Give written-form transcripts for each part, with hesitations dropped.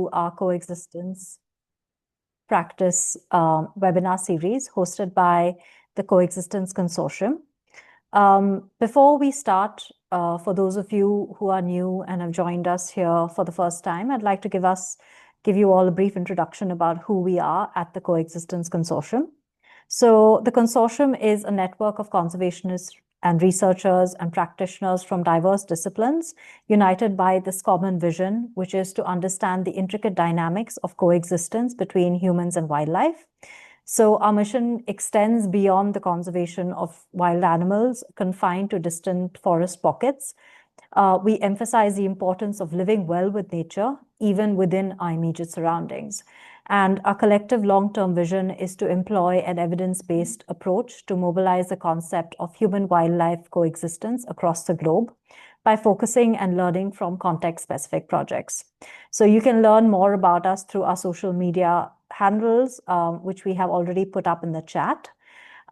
to our coexistence practice webinar series hosted by the Coexistence Consortium. Before we start, for those of you who are new and have joined us here for the first time, I'd like to give you all a brief introduction about who we are at the Coexistence Consortium. So the consortium is a network of conservationists and researchers and practitioners from diverse disciplines, united by this common vision, which is to understand the intricate dynamics of coexistence between humans and wildlife. So our mission extends beyond the conservation of wild animals confined to distant forest pockets. We emphasize the importance of living well with nature, even within our immediate surroundings. And our collective long-term vision is to employ an evidence-based approach to mobilize the concept of human-wildlife coexistence across the globe by focusing and learning from context-specific projects. So you can learn more about us through our social media handles, which we have already put up in the chat.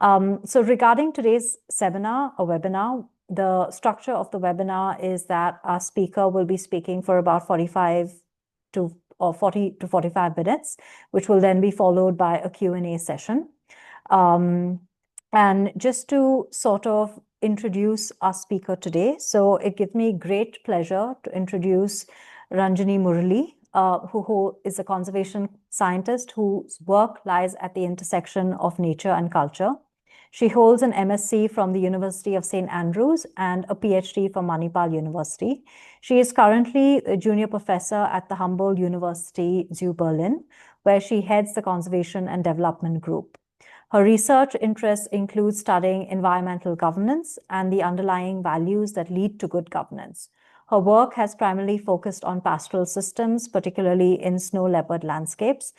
So regarding today's webinar, the structure of the webinar is that our speaker will be speaking for about 40 to 45 minutes, which will then be followed by a Q&A session. And just to sort of introduce our speaker today, so it gives me great pleasure to introduce Ranjini Murali, who is a conservation scientist whose work lies at the intersection of nature and culture. She holds an MSc from the University of St. Andrews and a PhD from Manipal University. She is currently a junior professor at the Humboldt University, Berlin, where she heads the Conservation and Development Group. Her research interests include studying environmental governance and the underlying values that lead to good governance. Her work has primarily focused on pastoral systems, particularly in snow leopard landscapes.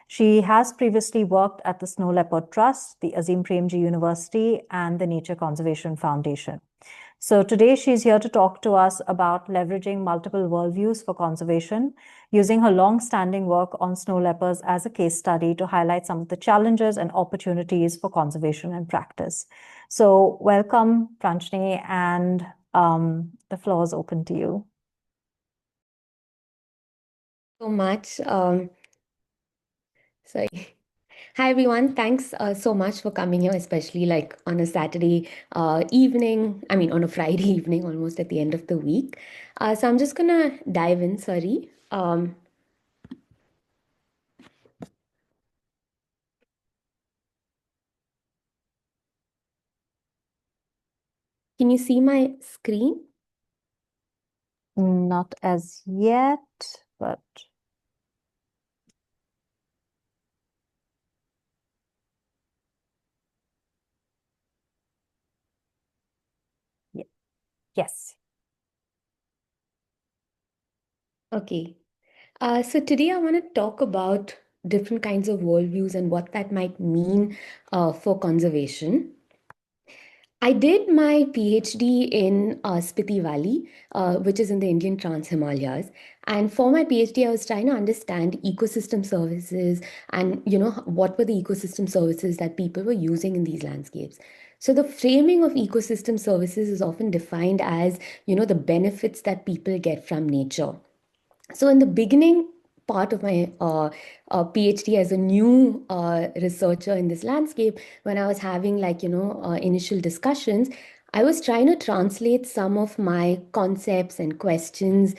She has previously worked at the Snow Leopard Trust, the Azim Premji University, and the Nature Conservation Foundation. So today she's here to talk to us about leveraging multiple worldviews for conservation, using her long-standing work on snow leopards as a case study to highlight some of the challenges and opportunities for conservation and practice. So welcome, Ranjini, and the floor is open to you. So much. Sorry. Hi, everyone. Thanks so much for coming here, especially like on a Saturday evening. I mean, on a Friday evening, almost at the end of the week. So I'm just going to dive in. Sorry. Can you see my screen? Not as yet, but... Yes. Okay. So today I want to talk about different kinds of worldviews and what that might mean for conservation. I did my PhD in Spiti Valley, which is in the Indian Trans-Himalayas. And for my PhD, I was trying to understand ecosystem services and, what were the ecosystem services that people were using in these landscapes. So the framing of ecosystem services is often defined as, the benefits that people get from nature. So in the beginning part of my PhD as a new researcher in this landscape, when I was having initial discussions, I was trying to translate some of my concepts and questions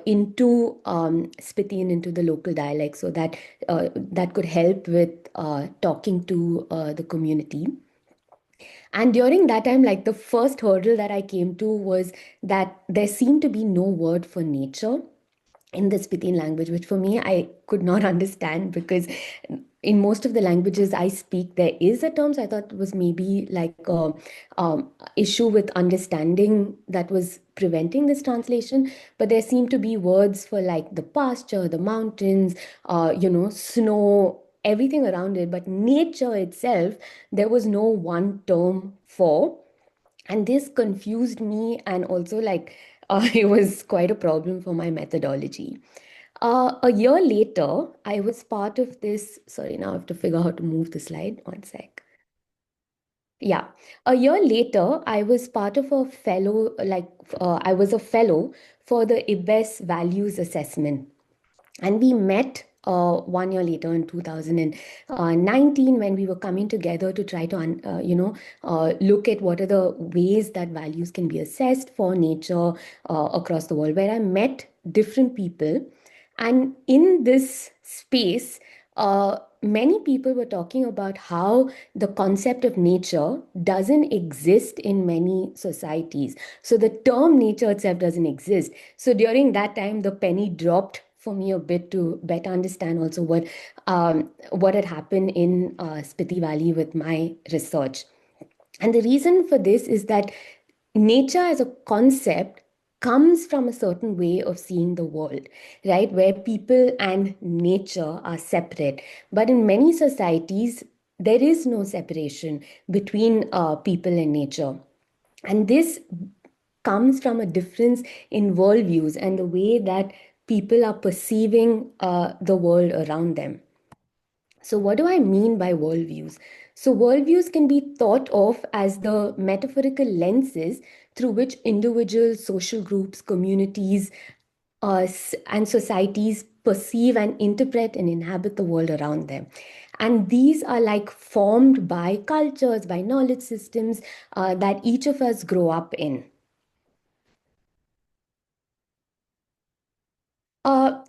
into Spiti and into the local dialect so that that could help with talking to the community. And during that time, like the first hurdle that I came to was that there seemed to be no word for nature in the Spiti language, which for me, I could not understand because in most of the languages I speak, there is a term. So I thought it was maybe like a issue with understanding that was preventing this translation. But there seemed to be words for like the pasture, the mountains, snow, everything around it. But nature itself, there was no one term for. And this confused me and also it was quite a problem for my methodology. A year later, I was part of this. Sorry, now I have to figure out how to move the slide. One sec. Yeah. A year later, I was part of a fellow, I was a fellow for the IPBES values assessment. And we met 1 year later in 2019 when we were coming together to try to, look at what are the ways that values can be assessed for nature across the world, where I met different people. And in this space, many people were talking about how the concept of nature doesn't exist in many societies. So the term nature itself doesn't exist. So during that time, the penny dropped for me a bit to better understand also what had happened in Spiti Valley with my research. And the reason for this is that nature as a concept comes from a certain way of seeing the world, right? Where people and nature are separate. But in many societies, there is no separation between people and nature. And this comes from a difference in worldviews and the way that people are perceiving the world around them. So, what do I mean by worldviews? So, worldviews can be thought of as the metaphorical lenses through which individuals, social groups, communities, and societies perceive and interpret and inhabit the world around them. And these are like formed by cultures, by knowledge systems that each of us grow up in.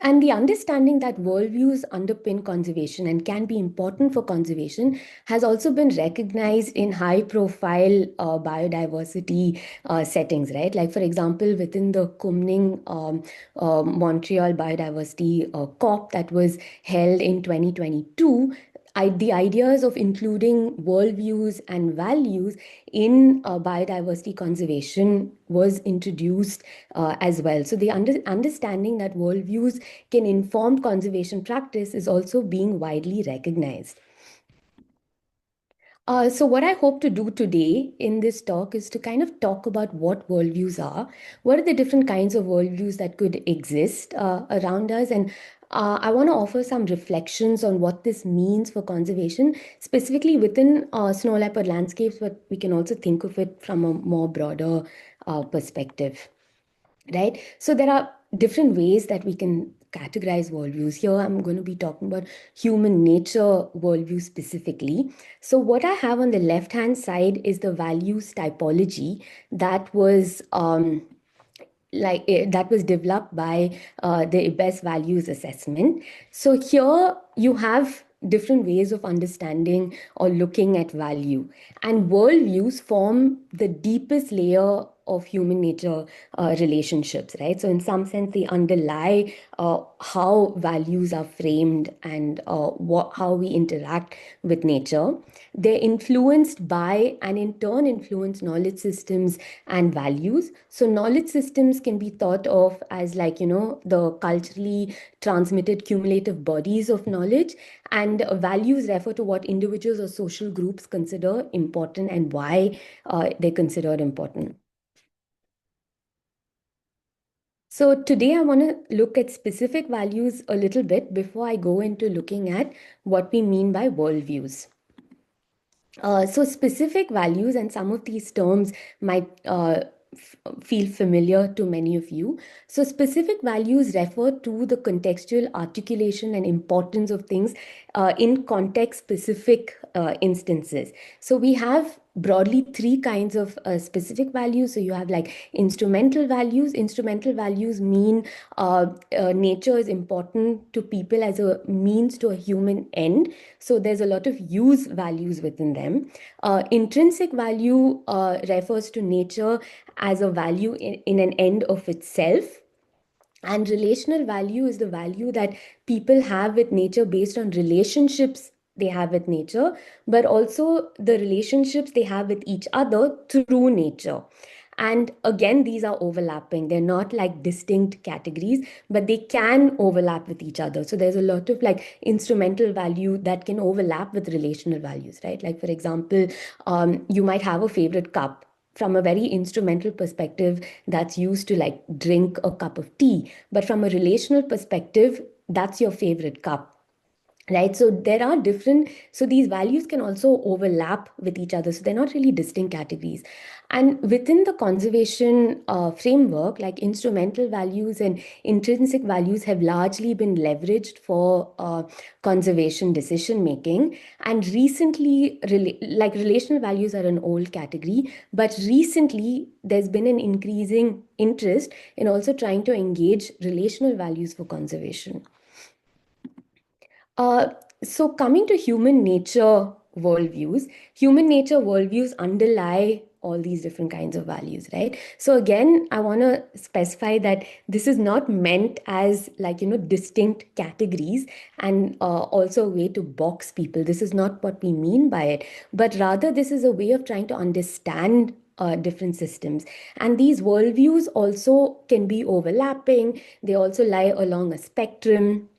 And the understanding that worldviews underpin conservation and can be important for conservation has also been recognized in high profile biodiversity settings, right? Like, for example, within the Kumning Montreal Biodiversity COP that was held in 2022. The ideas of including worldviews and values in biodiversity conservation was introduced as well. So the understanding that worldviews can inform conservation practice is also being widely recognized. So what I hope to do today in this talk is to kind of talk about what worldviews are, what are the different kinds of worldviews that could exist around us, and I want to offer some reflections on what this means for conservation, specifically within snow leopard landscapes, but we can also think of it from a more broader perspective, right? So there are different ways that we can categorize worldviews. Here, I'm going to be talking about human nature worldview specifically. So what I have on the left-hand side is the values typology that was that was developed by the IPBES values assessment. So here you have different ways of understanding or looking at value, and worldviews form the deepest layer of human nature relationships, right? So in some sense they underlie how values are framed and how we interact with nature. They're influenced by and in turn influence knowledge systems and values. So knowledge systems can be thought of as, like, the culturally transmitted cumulative bodies of knowledge, and values refer to what individuals or social groups consider important and why they consider it important. So today I want to look at specific values a little bit before I go into looking at what we mean by worldviews. So specific values, and some of these terms might feel familiar to many of you. So specific values refer to the contextual articulation and importance of things in context-specific instances. So we have broadly three kinds of specific values. So you have like instrumental values. Instrumental values mean nature is important to people as a means to a human end. So there's a lot of use values within them. Intrinsic value refers to nature as a value in an end of itself. And relational value is the value that people have with nature based on relationships they have with nature, but also the relationships they have with each other through nature. And again, these are overlapping. They're not like distinct categories, but they can overlap with each other. So there's a lot of like instrumental value that can overlap with relational values, right? Like, for example, you might have a favorite cup from a very instrumental perspective that's used to like drink a cup of tea. But from a relational perspective, that's your favorite cup. right? So there are different, so these values can also overlap with each other. So they're not really distinct categories. And within the conservation framework, like instrumental values and intrinsic values have largely been leveraged for conservation decision making. And recently, like relational values are an old category, but recently there's been an increasing interest in also trying to engage relational values for conservation. Uh, so coming to human nature worldviews underlie all these different kinds of values, right? So again, I want to specify that this is not meant as like, distinct categories and also a way to box people. This is not what we mean by it, but rather this is a way of trying to understand different systems. And these worldviews also can be overlapping. They also lie along a spectrum,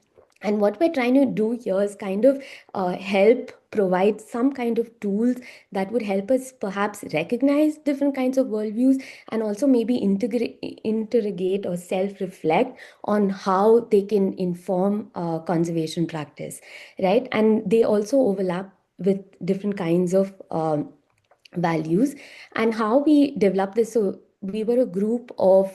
and what we're trying to do here is kind of help provide some kind of tools that would help us perhaps recognize different kinds of worldviews, and also maybe interrogate or self-reflect on how they can inform conservation practice, right? And they also overlap with different kinds of values. And how we developed this, so we were a group of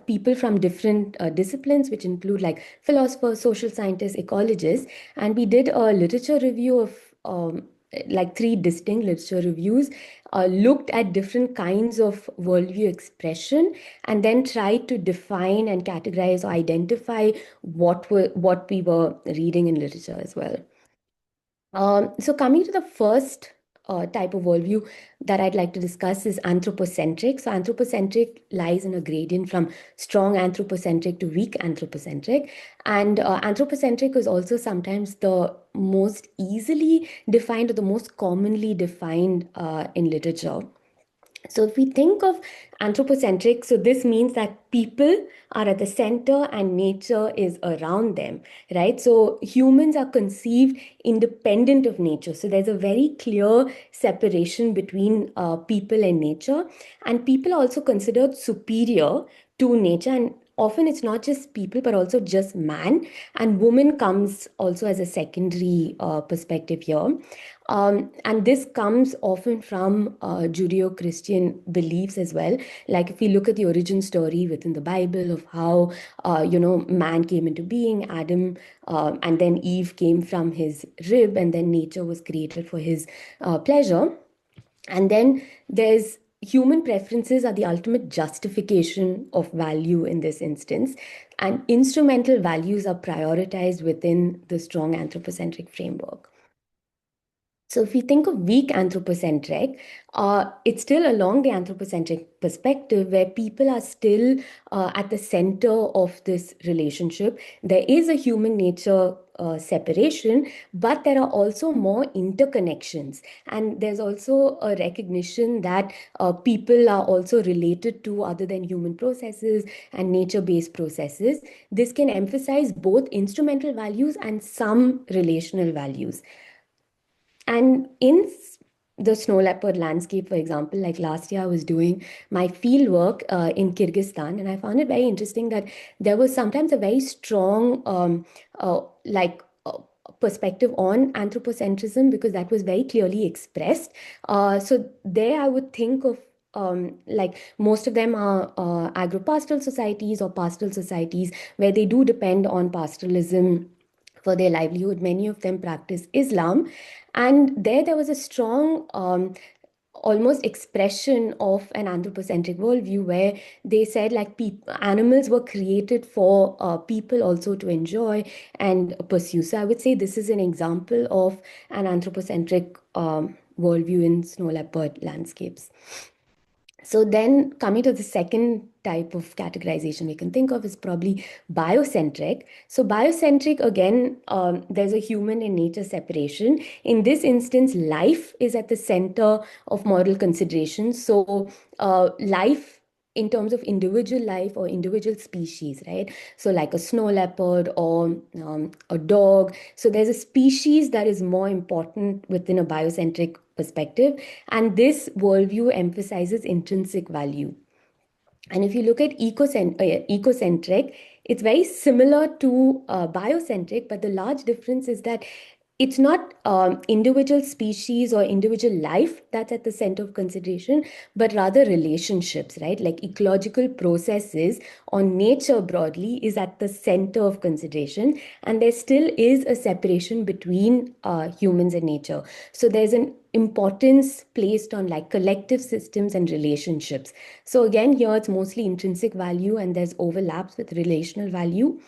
people from different disciplines, which include like philosophers, social scientists, ecologists. And we did a literature review of like three distinct literature reviews, looked at different kinds of worldview expression, and then tried to define and categorize or identify what we were reading in literature as well. So coming to the first type of worldview that I'd like to discuss is anthropocentric. So anthropocentric lies in a gradient from strong anthropocentric to weak anthropocentric. And anthropocentric is also sometimes the most easily defined or the most commonly defined in literature. So if we think of anthropocentric, so this means that people are at the center and nature is around them, right? So humans are conceived independent of nature. So there's a very clear separation between people and nature. And people are also considered superior to nature. And often it's not just people, but also just man. And woman comes also as a secondary perspective here. And this comes often from Judeo-Christian beliefs as well. Like if we look at the origin story within the Bible of how, man came into being, Adam, and then Eve came from his rib, and then nature was created for his pleasure. And then there's human preferences are the ultimate justification of value in this instance. And instrumental values are prioritized within the strong anthropocentric framework. So if we think of weak anthropocentric, it's still along the anthropocentric perspective where people are still at the center of this relationship. There is a human nature separation, but there are also more interconnections. And there's also a recognition that people are also related to other than human processes and nature-based processes. This can emphasize both instrumental values and some relational values. And in the snow leopard landscape, for example, like last year, I was doing my field work in Kyrgyzstan, and I found it very interesting that there was sometimes a very strong, perspective on anthropocentrism because that was very clearly expressed. So there, I would think of like most of them are agropastoral societies or pastoral societies where they do depend on pastoralism for their livelihood. Many of them practice Islam. And there was a strong almost expression of an anthropocentric worldview where they said like animals were created for people also to enjoy and pursue. So I would say this is an example of an anthropocentric worldview in snow leopard landscapes. So then coming to the second type of categorization we can think of is probably biocentric. So biocentric, again, there's a human and nature separation. In this instance, life is at the center of moral considerations. So life in terms of individual life or individual species, right? So like a snow leopard or a dog. So there's a species that is more important within a biocentric perspective. And this worldview emphasizes intrinsic value. And if you look at ecocentric, It's very similar to biocentric, but the large difference is that it's not individual species or individual life that's at the center of consideration, but rather relationships, right? Like ecological processes or nature broadly is at the center of consideration. And there still is a separation between humans and nature. So there's an importance placed on like collective systems and relationships. So again, here it's mostly intrinsic value and there's overlaps with relational value.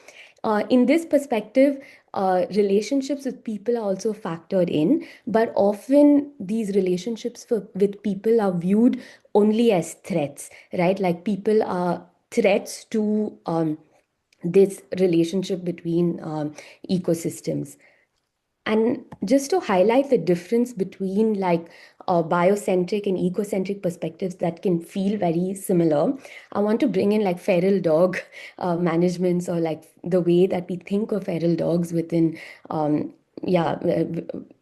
In this perspective, relationships with people are also factored in, but often these relationships with people are viewed only as threats, right? Like people are threats to this relationship between ecosystems. And just to highlight the difference between like biocentric and ecocentric perspectives that can feel very similar, I want to bring in like feral dog managements or like the way that we think of feral dogs within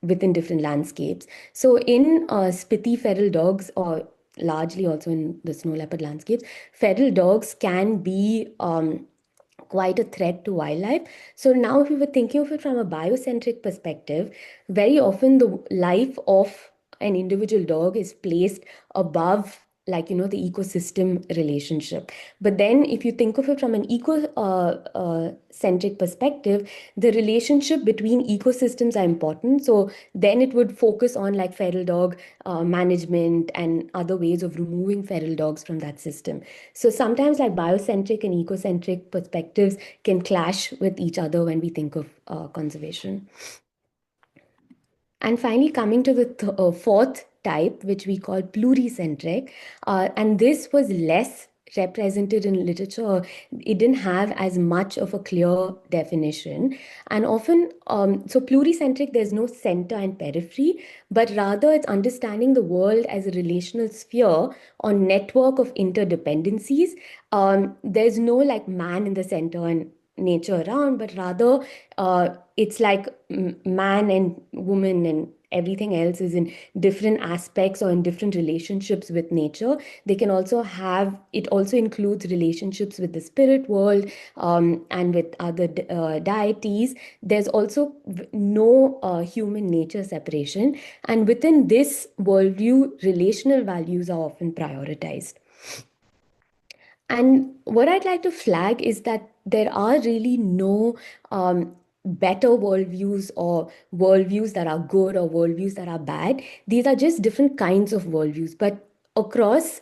within different landscapes. So in Spiti feral dogs, or largely also in the snow leopard landscapes, feral dogs can be quite a threat to wildlife. So now if we were thinking of it from a biocentric perspective, very often the life of an individual dog is placed above like the ecosystem relationship. But then if you think of it from an eco centric perspective, the relationship between ecosystems are important. So then it would focus on like feral dog management and other ways of removing feral dogs from that system. So sometimes like biocentric and ecocentric perspectives can clash with each other when we think of conservation. And finally, coming to the fourth type, which we call pluricentric, and this was less represented in literature. It didn't have as much of a clear definition. And often, so pluricentric, there's no center and periphery, but rather it's understanding the world as a relational sphere or network of interdependencies. There's no like man in the center and nature around, but rather it's like man and woman and everything else is in different aspects or in different relationships with nature. They can also have, it also includes relationships with the spirit world and with other deities. There's also no human nature separation. And within this worldview, relational values are often prioritized. And what I'd like to flag is that there are really no better worldviews or worldviews that are good or worldviews that are bad. These are just different kinds of worldviews. But across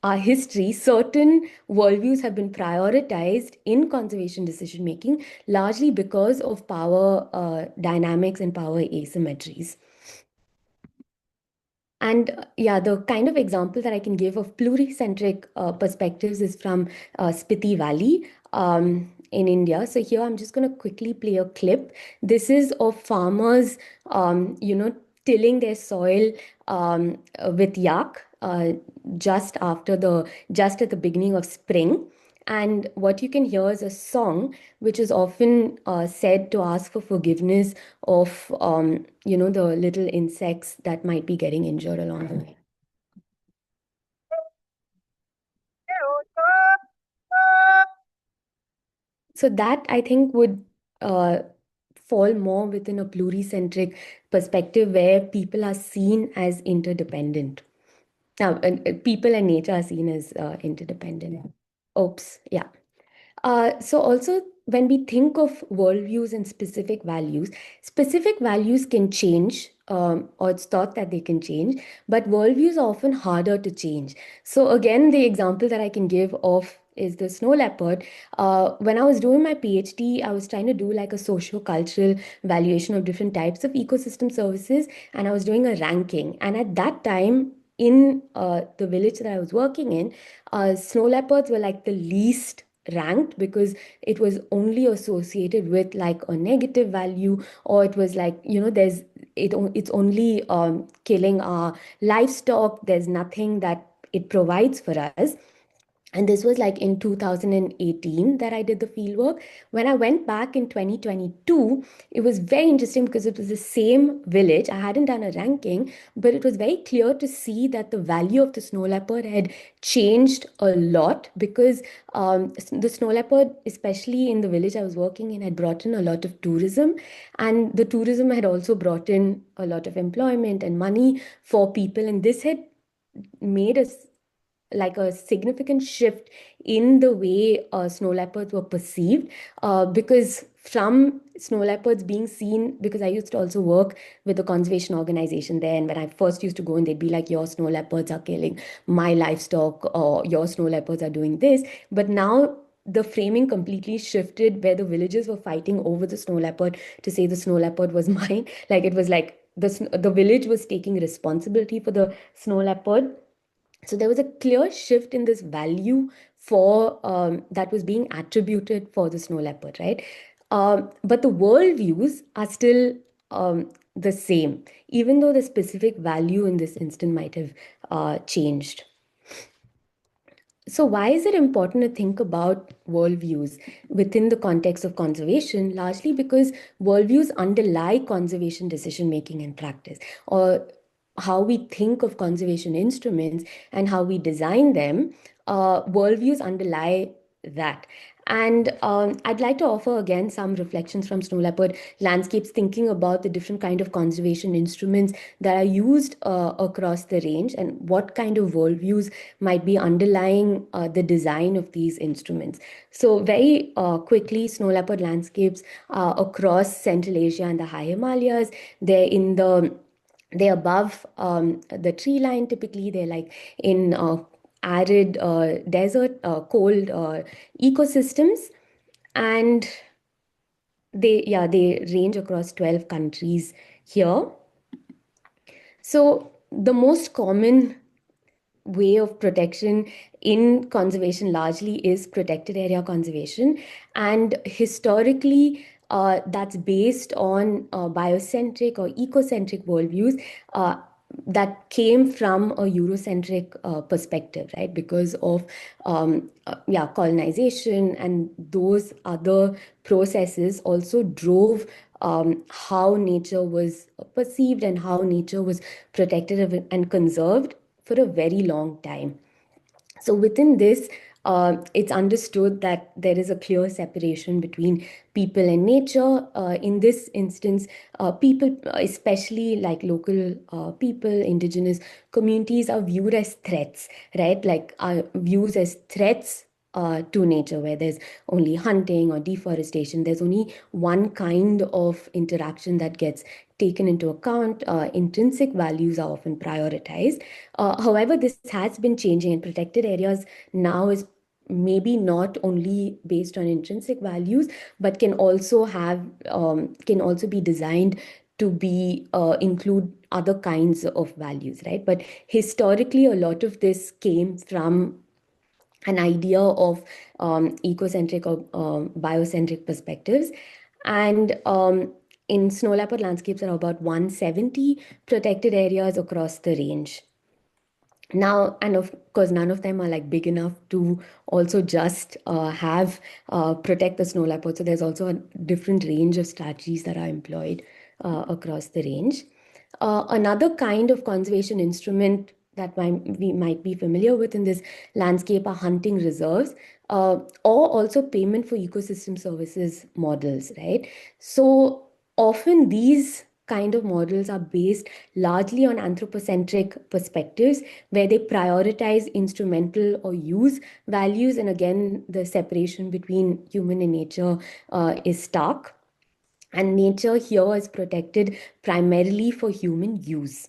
our history, certain worldviews have been prioritized in conservation decision making, largely because of power dynamics and power asymmetries. And yeah, the kind of example that I can give of pluricentric perspectives is from Spiti Valley in India. So here I'm just going to quickly play a clip. This is of farmers, tilling their soil with yak just at the beginning of spring. And what you can hear is a song, which is often said to ask for forgiveness of, the little insects that might be getting injured along the way. So that I think would fall more within a pluricentric perspective where people are seen as interdependent. Now, people and nature are seen as interdependent. Oops, yeah. So also when we think of worldviews and specific values can change, or it's thought that they can change, but worldviews are often harder to change. So again, the example that I can give of is the snow leopard. When I was doing my PhD, I was trying to do like a socio-cultural valuation of different types of ecosystem services, and I was doing a ranking. And at that time, in the village that I was working in, snow leopards were like the least ranked because it was only associated with like a negative value, or it was like it's only killing our livestock. There's nothing that it provides for us. And this was like in 2018 that I did the fieldwork. When I went back in 2022, it was very interesting because it was the same village. I hadn't done a ranking, but it was very clear to see that the value of the snow leopard had changed a lot because the snow leopard, especially in the village I was working in, had brought in a lot of tourism. And the tourism had also brought in a lot of employment and money for people. And this had made us like a significant shift in the way snow leopards were perceived, because from snow leopards being seen, because I used to also work with a conservation organization there, and when I first used to go in, they'd be like, your snow leopards are killing my livestock, or your snow leopards are doing this. But now the framing completely shifted, where the villagers were fighting over the snow leopard to say the snow leopard was mine. Like it was like the village was taking responsibility for the snow leopard. So there was a clear shift in this value for that was being attributed for the snow leopard, right? But the worldviews are still the same, even though the specific value in this instant might have changed. So why is it important to think about worldviews within the context of conservation? Largely because worldviews underlie conservation decision making and practice, or how we think of conservation instruments and how we design them. Worldviews underlie that. And I'd like to offer again some reflections from snow leopard landscapes, thinking about the different kind of conservation instruments that are used across the range, and what kind of worldviews might be underlying the design of these instruments. So very quickly, snow leopard landscapes across Central Asia and the high Himalayas, they're above the tree line. Typically, they're like in arid desert, cold ecosystems, and they range across 12 countries here. So the most common way of protection in conservation largely is protected area conservation, and historically that's based on biocentric or ecocentric worldviews that came from a Eurocentric perspective, right? Because of colonization and those other processes also drove how nature was perceived and how nature was protected and conserved for a very long time. So within this, it's understood that there is a clear separation between people and nature. In this instance, people, especially like local people, indigenous communities, are viewed as threats, right? Like are viewed as threats to nature, where there's only hunting or deforestation. There's only one kind of interaction that gets taken into account. Intrinsic values are often prioritized. However, this has been changing, and protected areas now is maybe not only based on intrinsic values, but can also be designed to be include other kinds of values, right? But historically, a lot of this came from an idea of ecocentric or biocentric perspectives. And in snow leopard landscapes, there are about 170 protected areas across the range. Now, and of course, none of them are like big enough to also just have protect the snow leopard. So there's also a different range of strategies that are employed across the range. Another kind of conservation instrument that we might be familiar with in this landscape are hunting reserves, or also payment for ecosystem services models, right? So often these kind of models are based largely on anthropocentric perspectives, where they prioritize instrumental or use values. And again, the separation between human and nature is stark. And nature here is protected primarily for human use.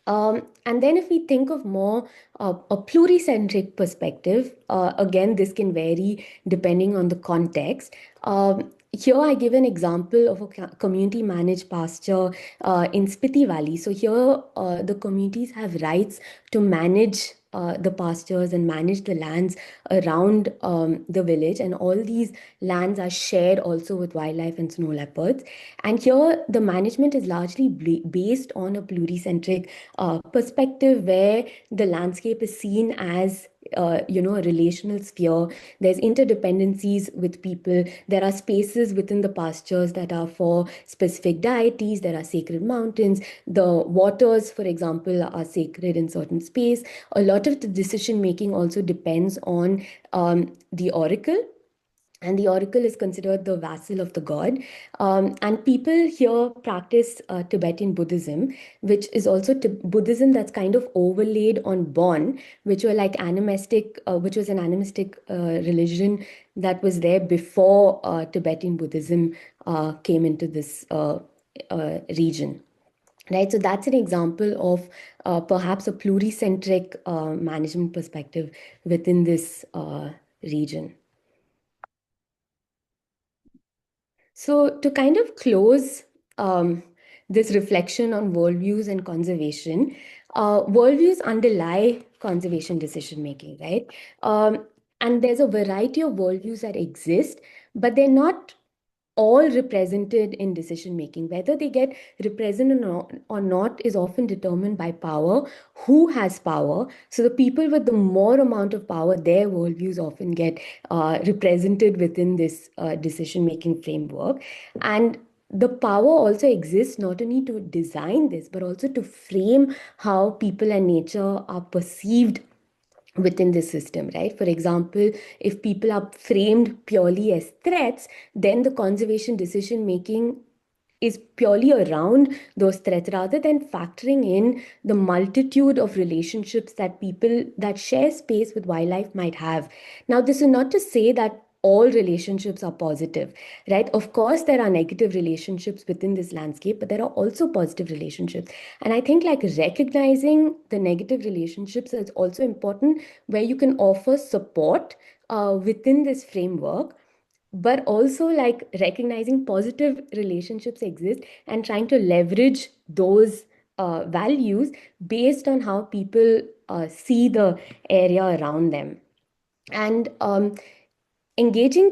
And then if we think of more a pluricentric perspective, again, this can vary depending on the context. Here I give an example of a community managed pasture in Spiti Valley. So here the communities have rights to manage the pastures and manage the lands around the village, and all these lands are shared also with wildlife and snow leopards. And here the management is largely based on a pluricentric perspective, where the landscape is seen as a relational sphere. There's interdependencies with people. There are spaces within the pastures that are for specific deities. There are sacred mountains. The waters, for example, are sacred in certain space. A lot of the decision making also depends on the oracle, and the oracle is considered the vassal of the god. And people here practice Tibetan Buddhism, which is also Buddhism that's kind of overlaid on Bon, which were like animistic, which was an animistic religion that was there before Tibetan Buddhism came into this region. Right, so that's an example of perhaps a pluricentric management perspective within this region. So, to kind of close this reflection on worldviews and conservation, worldviews underlie conservation decision making, right? And there's a variety of worldviews that exist, but they're not all represented in decision making. Whether they get represented or not is often determined by power. Who has power? So the people with the more amount of power, their worldviews often get represented within this decision making framework. And the power also exists not only to design this, but also to frame how people and nature are perceived within the system, right? For example, if people are framed purely as threats, then the conservation decision making is purely around those threats rather than factoring in the multitude of relationships that people that share space with wildlife might have. Now, this is not to say that all relationships are positive, right? Of course, there are negative relationships within this landscape, but there are also positive relationships. And I think like recognizing the negative relationships is also important, where you can offer support within this framework, but also like recognizing positive relationships exist and trying to leverage those values based on how people see the area around them. And engaging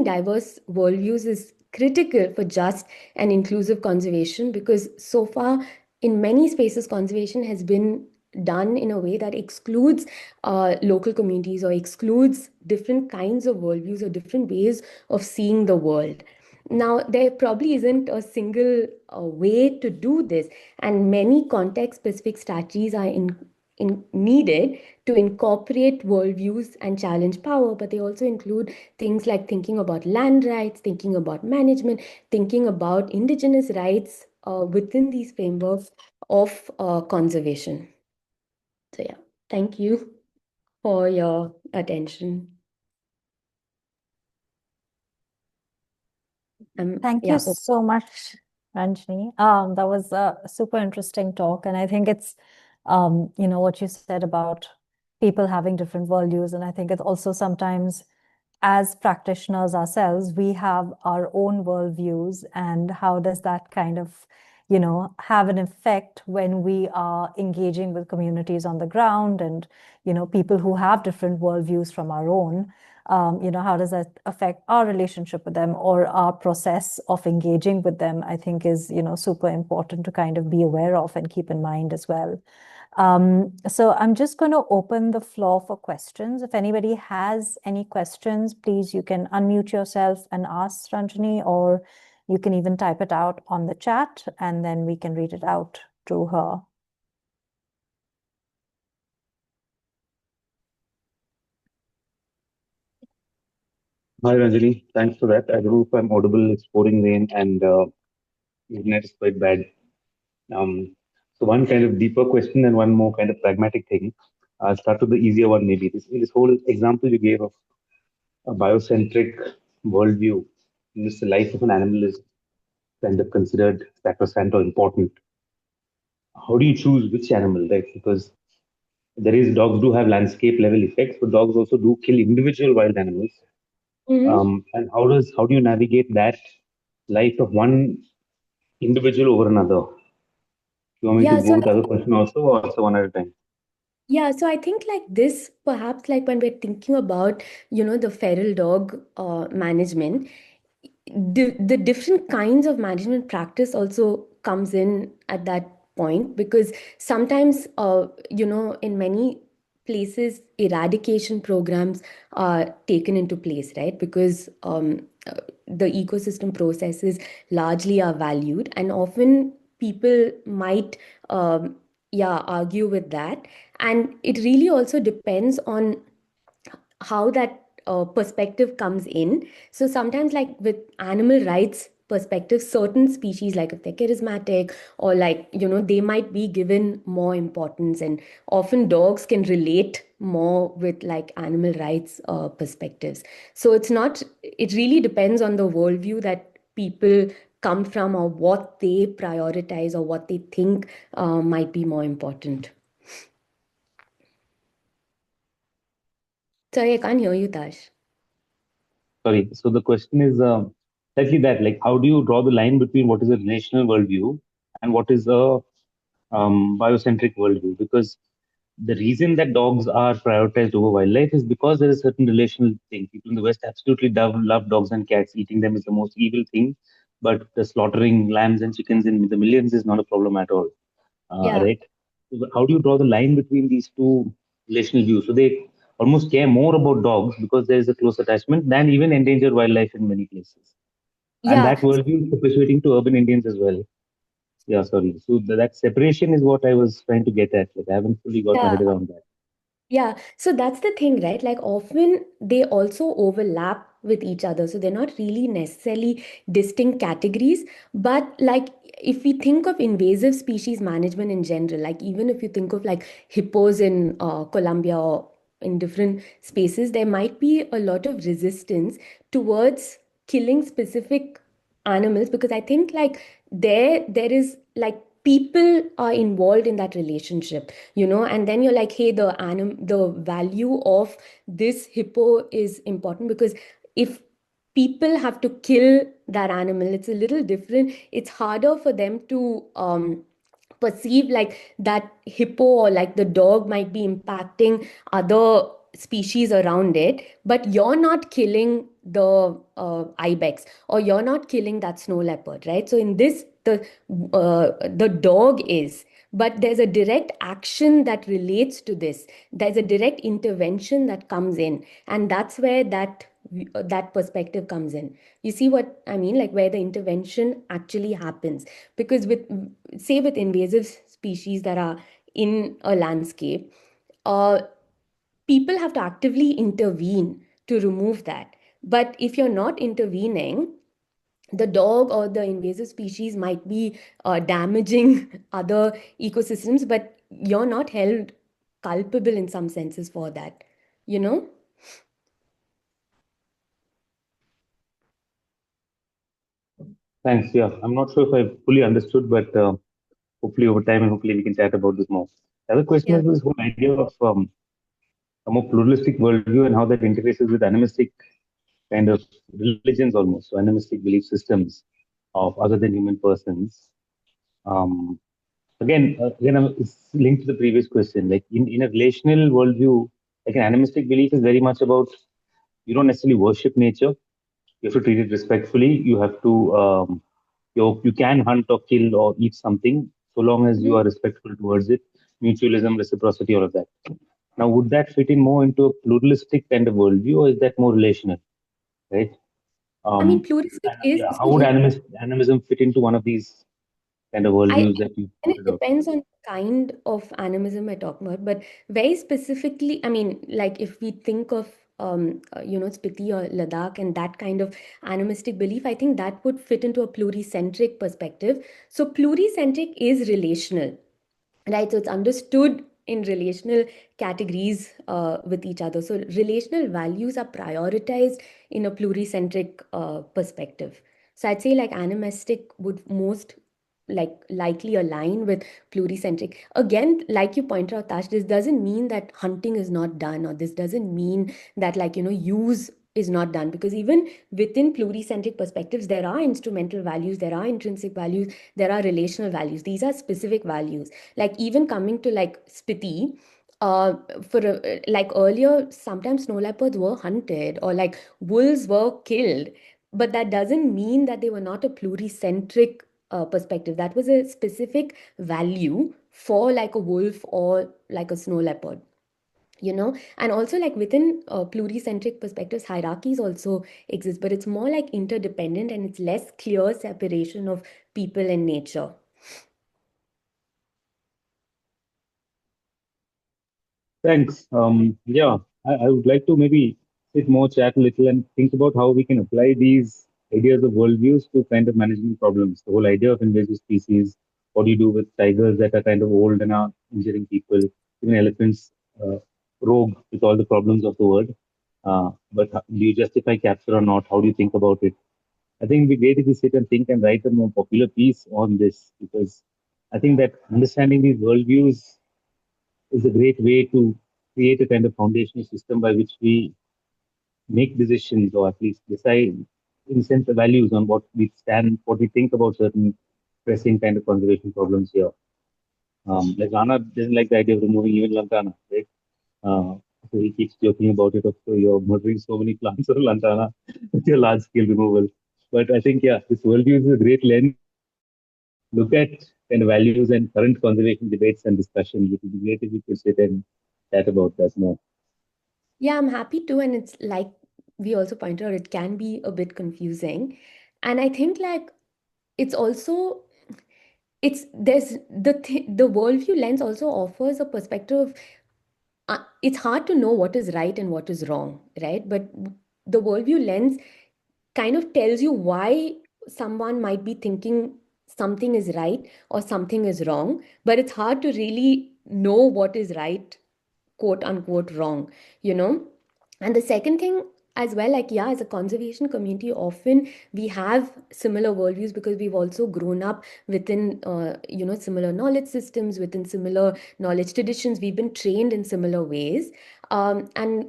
diverse worldviews is critical for just and inclusive conservation, because so far in many spaces conservation has been done in a way that excludes local communities or excludes different kinds of worldviews or different ways of seeing the world. Now, there probably isn't a single way to do this, and many context specific strategies are needed to incorporate worldviews and challenge power, but they also include things like thinking about land rights, thinking about management, thinking about indigenous rights within these frameworks of conservation. So, yeah, thank you for your attention. Thank you so much, Ranjini. That was a super interesting talk, and I think it's, what you said about people having different worldviews, and I think it's also sometimes, as practitioners ourselves, we have our own worldviews, and how does that kind of, have an effect when we are engaging with communities on the ground and, people who have different worldviews from our own. How does that affect our relationship with them or our process of engaging with them, I think is, super important to kind of be aware of and keep in mind as well. So I'm just going to open the floor for questions. If anybody has any questions, please, you can unmute yourself and ask Ranjini, or you can even type it out on the chat and then we can read it out to her. Hi, Ranjini. Thanks for that. I don't know if I'm audible. It's pouring rain and internet is quite bad. So one kind of deeper question and one more kind of pragmatic thing. I'll start with the easier one maybe. This whole example you gave of a biocentric worldview, in which the life of an animal is kind of considered sacrosanct or important. How do you choose which animal, right? Because dogs do have landscape level effects, but dogs also do kill individual wild animals. And how do you navigate that life of one individual over another? You want me to go with the other question also, or also one at a time? Yeah, so I think like this, perhaps like when we're thinking about, the feral dog management, the different kinds of management practice also comes in at that point, because sometimes, in many places eradication programs are taken into place, right? Because the ecosystem processes largely are valued, and often people might argue with that. And it really also depends on how that perspective comes in. So sometimes, like with animal rights perspective, certain species, like if they're charismatic or like, they might be given more importance, and often dogs can relate more with like animal rights perspectives. So it really depends on the worldview that people come from, or what they prioritize, or what they think might be more important. Sorry, I can't hear you, Tash. Sorry. So the question is exactly that, like, how do you draw the line between what is a relational worldview and what is a biocentric worldview? Because the reason that dogs are prioritized over wildlife is because there is a certain relational thing. People in the West absolutely love dogs and cats. Eating them is the most evil thing, but the slaughtering lambs and chickens in the millions is not a problem at all. Yeah. Right? So how do you draw the line between these two relational views? So they almost care more about dogs because there is a close attachment than even endangered wildlife in many places. And Yeah. that worldview is perpetuating to urban Indians as well. Yeah, sorry. So that separation is what I was trying to get at. Like, I haven't fully got my Yeah. head around that. Yeah, so that's the thing, right? Like often they also overlap with each other. So they're not really necessarily distinct categories. But like if we think of invasive species management in general, like even if you think of like hippos in Colombia or in different spaces, there might be a lot of resistance towards killing specific animals, because I think like there is like people are involved in that relationship, and then you're like, hey, the value of this hippo is important, because if people have to kill that animal, it's a little different. It's harder for them to perceive like that hippo or like the dog might be impacting other species around it, but you're not killing the ibex, or you're not killing that snow leopard, right? So in this, the dog is, but there's a direct action that relates to this. There's a direct intervention that comes in, and that's where that perspective comes in. You see what I mean? Like where the intervention actually happens. Because with invasive species that are in a landscape, uh, people have to actively intervene to remove that. But if you're not intervening, the dog or the invasive species might be damaging other ecosystems, but you're not held culpable in some senses for that, you know? Thanks. Yeah, I'm not sure if I fully understood, but hopefully over time and hopefully we can chat about this more. The other question Yeah. is this whole idea of a more pluralistic worldview and how that interfaces with animistic kind of religions almost, so animistic belief systems of other than human persons. Um, it's linked to the previous question. Like in a relational worldview, like an animistic belief is very much about you don't necessarily worship nature. You have to treat it respectfully. You have to you can hunt or kill or eat something so long as you Mhm. are respectful towards it. Mutualism, reciprocity, all of that. Now, would that fit in more into a pluralistic kind of worldview, or is that more relational? Right? I mean, And, pluralistic is, yeah, so how would here, animism fit into one of these kind of I, worldviews that you and it pointed out? depends on the kind of animism we're talking about, but very specifically, I mean, like if we think of Spiti or Ladakh and that kind of animistic belief, I think that would fit into a pluricentric perspective. So pluricentric is relational, right? So it's understood in relational categories with each other. So relational values are prioritized in a pluricentric perspective. So I'd say like animistic would most like likely align with pluricentric. Again, like you pointed out, Tash, this doesn't mean that hunting is not done, or this doesn't mean that like, use is not done, because even within pluricentric perspectives, there are instrumental values, there are intrinsic values, there are relational values. These are specific values. Like even coming to like Spiti, like earlier, sometimes snow leopards were hunted or like wolves were killed, but that doesn't mean that they were not a pluricentric perspective. That was a specific value for like a wolf or like a snow leopard. and also like within pluricentric perspectives, hierarchies also exist, but it's more like interdependent and it's less clear separation of people and nature. Thanks. I would like to maybe sit more, chat a little, and think about how we can apply these ideas of worldviews to kind of management problems. The whole idea of invasive species. What do you do with tigers that are kind of old and are injuring people? Even elephants, rogue with all the problems of the world. Do you justify capture or not? How do you think about it? I think it'd be great if we sit and think and write a more popular piece on this, because I think that understanding these worldviews is a great way to create a kind of foundational system by which we make decisions, or at least decide, in a sense, the values on what we stand, what we think about certain pressing kind of conservation problems here. Like Rana doesn't like the idea of removing even lantana, right? So he keeps joking about it. Of you're murdering so many plants of lantana with your large scale removal. But I think, yeah, this worldview is a great lens. Look at kind of values and current conservation debates and discussions. It would be great if we could sit and chat about that more. Yeah, I'm happy to. And it's like we also pointed out, it can be a bit confusing. And I think like it's also there's the worldview lens also offers a perspective. It's hard to know what is right and what is wrong, right? But the worldview lens kind of tells you why someone might be thinking something is right or something is wrong, but it's hard to really know what is right, quote unquote, wrong, you know? And the second thing as well, like, yeah, as a conservation community, often we have similar worldviews because we've also grown up within, similar knowledge systems, within similar knowledge traditions. We've been trained in similar ways. And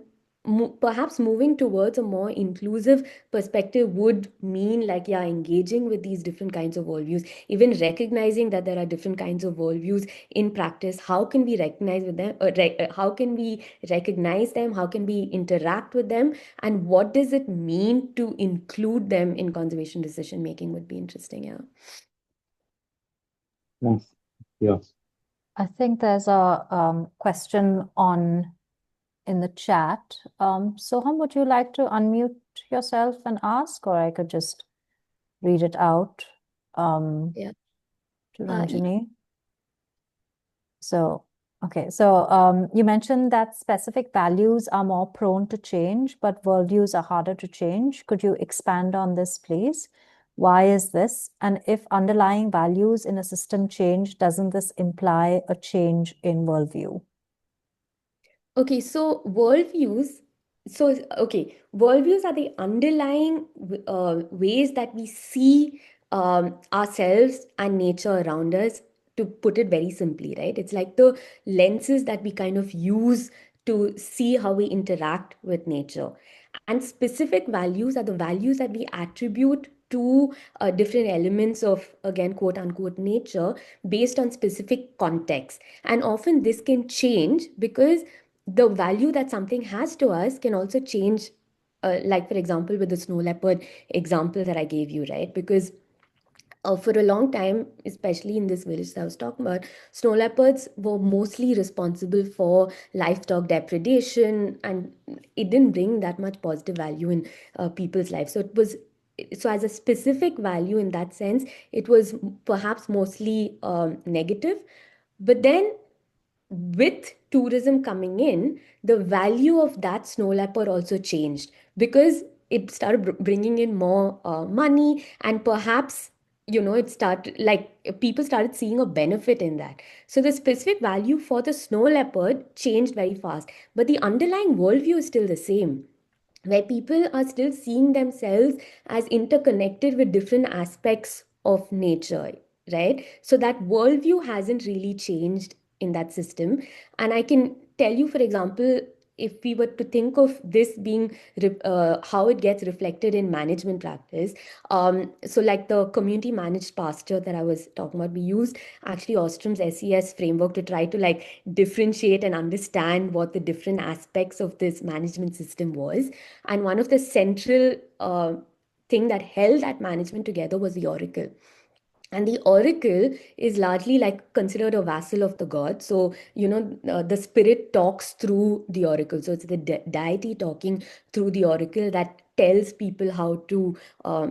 perhaps moving towards a more inclusive perspective would mean like, yeah, engaging with these different kinds of worldviews, even recognizing that there are different kinds of worldviews in practice. How can we recognize with them? How can we recognize them? How can we interact with them? And what does it mean to include them in conservation decision making would be interesting. Yeah. Thanks. Yeah. I think there's a question in the chat. Soham, would you like to unmute yourself and ask, or I could just read it out Yeah. to Ranjini? So you mentioned that specific values are more prone to change, but worldviews are harder to change. Could you expand on this, please? Why is this? And if underlying values in a system change, doesn't this imply a change in worldview? Okay, so worldviews. Worldviews are the underlying ways that we see ourselves and nature around us, to put it very simply, right? It's like the lenses that we kind of use to see how we interact with nature. And specific values are the values that we attribute to different elements of, again, quote unquote, nature based on specific context. And often this can change because the value that something has to us can also change. Like, for example, with the snow leopard example that I gave you, right? Because for a long time, especially in this village that I was talking about, snow leopards were mostly responsible for livestock depredation, and it didn't bring that much positive value in people's lives. So as a specific value in that sense, it was perhaps mostly negative. But then with tourism coming in, the value of that snow leopard also changed because it started bringing in more money, and perhaps, it started like people started seeing a benefit in that. So the specific value for the snow leopard changed very fast, but the underlying worldview is still the same, where people are still seeing themselves as interconnected with different aspects of nature, right? So that worldview hasn't really changed in that system. And I can tell you, for example, if we were to think of this being how it gets reflected in management practice, so like the community managed pasture that I was talking about, we used actually Ostrom's SES framework to try to like differentiate and understand what the different aspects of this management system was. And one of the central thing that held that management together was the oracle. And the oracle is largely like considered a vassal of the god. So, the spirit talks through the oracle. So it's the deity talking through the oracle that tells people how to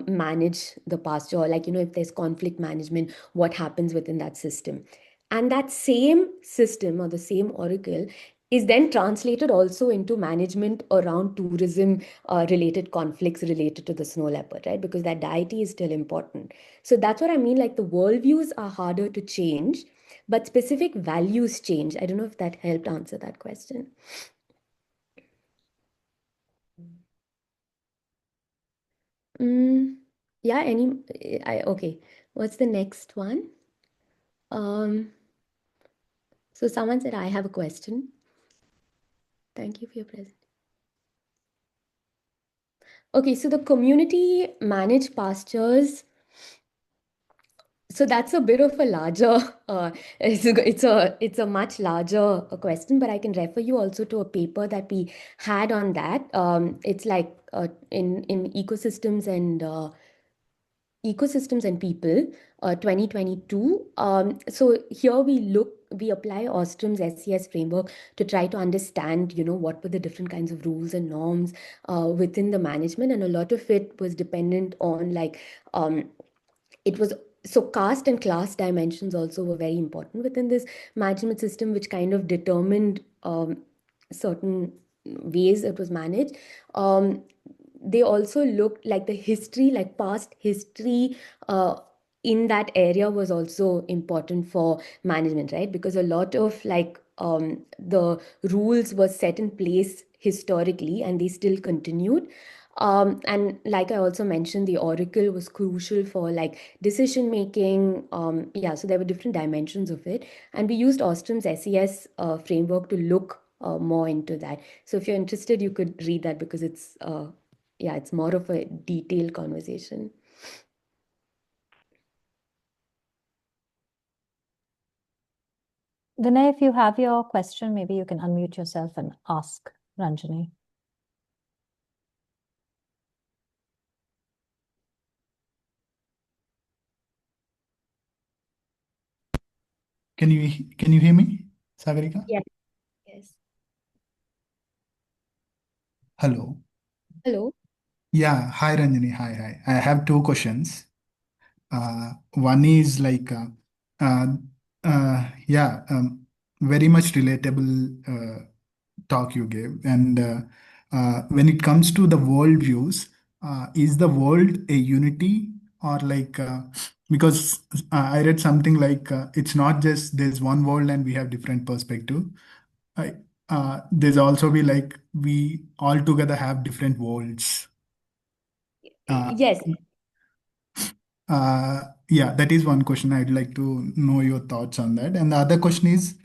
manage the pasture, or like, if there's conflict management, what happens within that system. And that same system or the same oracle is then translated also into management around tourism related conflicts related to the snow leopard, right? Because that deity is still important. So that's what I mean. Like the worldviews are harder to change, but specific values change. I don't know if that helped answer that question. Yeah, okay. What's the next one? So someone said, I have a question. Thank you for your presence. Okay, so the community managed pastures. So that's a bit of a larger, it's a much larger question, but I can refer you also to a paper that we had on that. It's like in ecosystems and people, 2022. So here we apply Ostrom's SES framework to try to understand, what were the different kinds of rules and norms within the management, and a lot of it was dependent on like it was so caste and class dimensions also were very important within this management system, which kind of determined certain ways it was managed. They also looked like the history, like past history in that area was also important for management, right? Because a lot of like the rules were set in place historically and they still continued. And like I also mentioned, the oracle was crucial for like decision making. Yeah, so there were different dimensions of it. And we used Ostrom's SES framework to look more into that. So if you're interested, you could read that because it's more of a detailed conversation. Vinay, if you have your question, maybe you can unmute yourself and ask Ranjini. Can you hear me, Sagarika? Yes. Yes. Hello. Hello. Yeah. Hi, Ranjini. Hi. I have two questions. One is like, yeah, very much relatable talk you gave. And when it comes to the worldviews, is the world a unity or like, because I read something like it's not just there's one world and we have different perspective. I, there's also be like we all together have different worlds. Yes. Yeah, that is one question. I'd like to know your thoughts on that. And the other question is,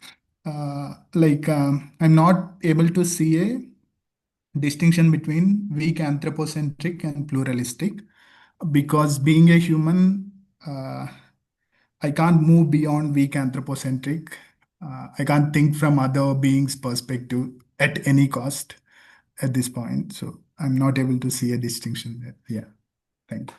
I'm not able to see a distinction between weak anthropocentric and pluralistic because being a human, I can't move beyond weak anthropocentric. I can't think from other beings' perspective at any cost at this point. So I'm not able to see a distinction there. Yeah, thank you.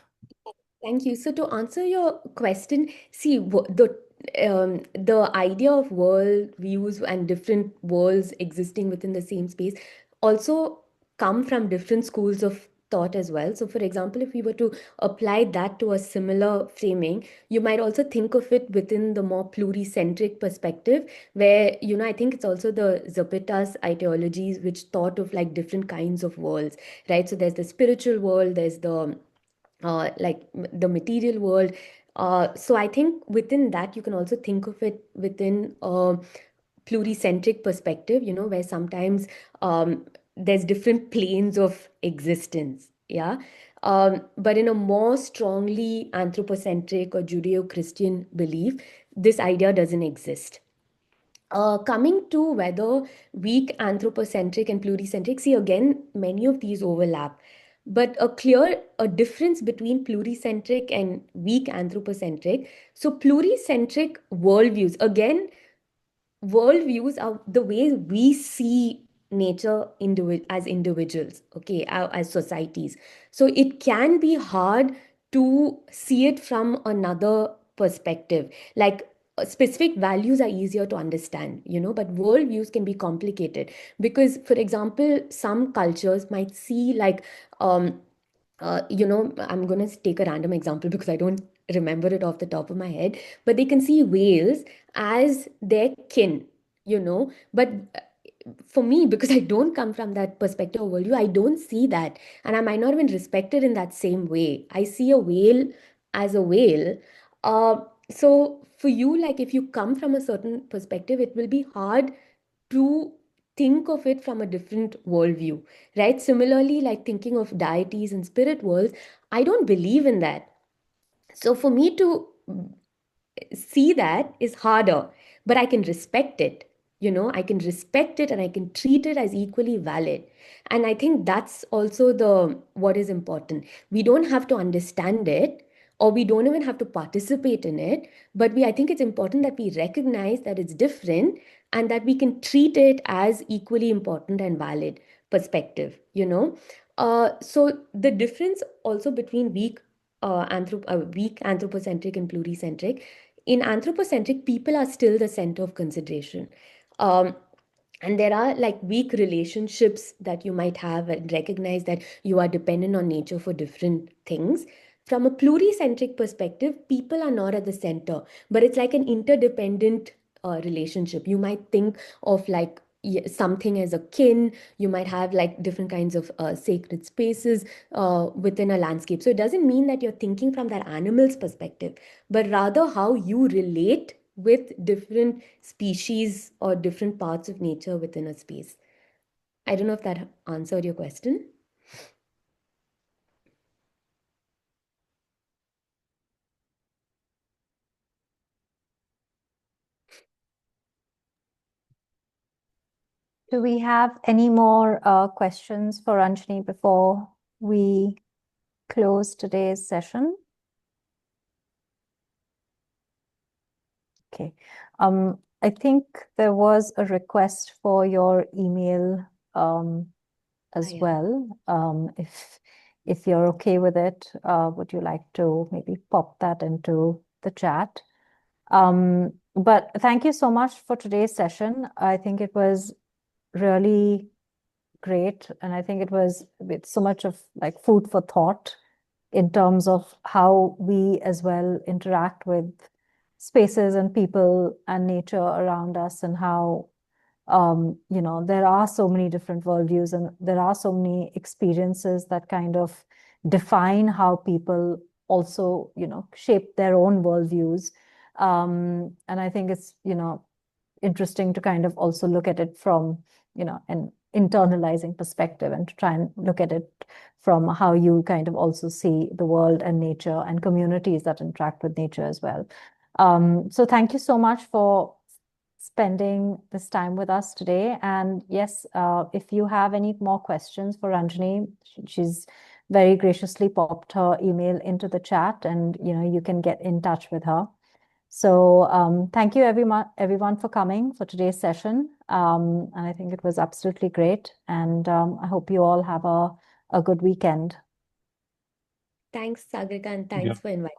Thank you. So to answer your question, see the idea of world views and different worlds existing within the same space also come from different schools of thought as well. So for example, if we were to apply that to a similar framing, you might also think of it within the more pluricentric perspective, where, I think it's also the Zapata's ideologies which thought of like different kinds of worlds, right? So there's the spiritual world, there's the the material world. So I think within that, you can also think of it within a pluricentric perspective, where sometimes there's different planes of existence. Yeah. But in a more strongly anthropocentric or Judeo-Christian belief, this idea doesn't exist. Coming to whether weak anthropocentric and pluricentric, see again, many of these overlap. But a difference between pluricentric and weak anthropocentric. So pluricentric worldviews, again, worldviews are the way we see nature as individuals, okay, as societies. So it can be hard to see it from another perspective. Like specific values are easier to understand, but worldviews can be complicated because, for example, some cultures might see like, I'm going to take a random example because I don't remember it off the top of my head, but they can see whales as their kin, but for me, because I don't come from that perspective of worldview, I don't see that. And I might not even respect it in that same way. I see a whale as a whale. So for you, like if you come from a certain perspective, it will be hard to think of it from a different worldview, right? Similarly, like thinking of deities and spirit worlds, I don't believe in that. So for me to see that is harder, but I can respect it. I can respect it and I can treat it as equally valid. And I think that's also the what is important. We don't have to understand it, or we don't even have to participate in it, but I think it's important that we recognize that it's different and that we can treat it as equally important and valid perspective. So the difference also between weak anthropocentric and pluricentric. In anthropocentric, people are still the center of consideration. Um, and there are like weak relationships that you might have, and recognize that you are dependent on nature for different things. From a pluricentric perspective, people are not at the center, but it's like an interdependent relationship. You might think of like something as a kin. You might have like different kinds of sacred spaces within a landscape. So it doesn't mean that you're thinking from that animal's perspective, but rather how you relate with different species or different parts of nature within a space. I don't know if that answered your question. Do we have any more questions for Ranjini before we close today's session? Okay. I think there was a request for your email as Yeah. well. If you're okay with it, would you like to maybe pop that into the chat? But thank you so much for today's session. I think it was really great, and I think it was with so much of like food for thought in terms of how we as well interact with spaces and people and nature around us, and how there are so many different worldviews and there are so many experiences that kind of define how people also shape their own worldviews. And I think it's interesting to kind of also look at it from an internalizing perspective, and to try and look at it from how you kind of also see the world and nature and communities that interact with nature as well. So thank you so much for spending this time with us today. And yes, if you have any more questions for Ranjini, she's very graciously popped her email into the chat, and you can get in touch with her. So thank you everyone for coming for today's session. And I think it was absolutely great. And I hope you all have a good weekend. Thanks, Sagrika, and thanks for inviting.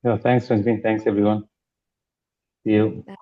Yeah, thanks, Ranjini. Thanks, everyone. See you. Bye.